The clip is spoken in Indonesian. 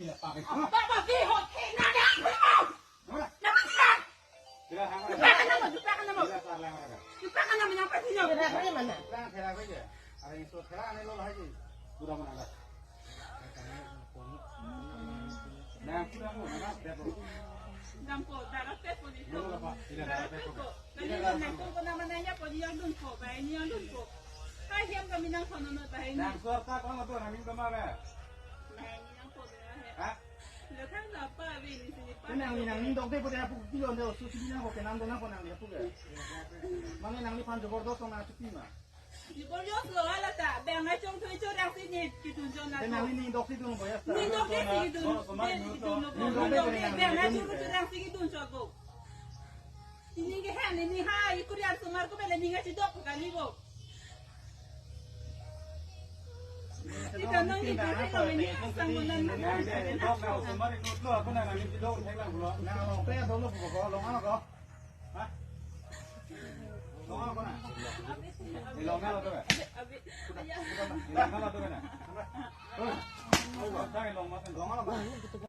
Bapak hot kena dah. Nak nak. Jupakan nama, jupakan nama. Jupakan nama yang pasti nak. Kena kaya mana? Kena kaya. Ada yang sudah kena ni lo lagi. Sudah mana dah? Nah, sudah mana dah? Nampo, darah tepo di tu. Tidak Darah tepo. Nanti nanti kau nama nanya kau dia lunpo, bayi dia lunpo. Kau hiam kami nang kono nol bayi ni. Nah, suara tak kau tu kami tu mana? Bayi ni nang kono ni. Hah? Lepas apa ini sini? Nang ni nang ni dok te putih aku kilo ndo susu ni aku kenang dona ko nang dia tu ke. Mana nang ni panjo gordo so na cuti ma. Di boleh lo ala tak? Bengai cong tu itu orang sini kita tunjuk nak. Nang ni dok te tu no boya sta. Ni dok ni sini tu. Ni tu no. Bengai cong tu orang sini tunjuk aku. Ini ke hand ini hai ikut yang semar ko bela ni ngai dok kali ko. Kita nang ni tu ni sanggunan Nah, ni dok nak sembar itu lo aku nak ni dok saya lang lo. Nang lo pe do lo ko lo ngano ko. Hah? Lo ngano ko na? Ni lo ngano tu ke? Abi. Lo ngano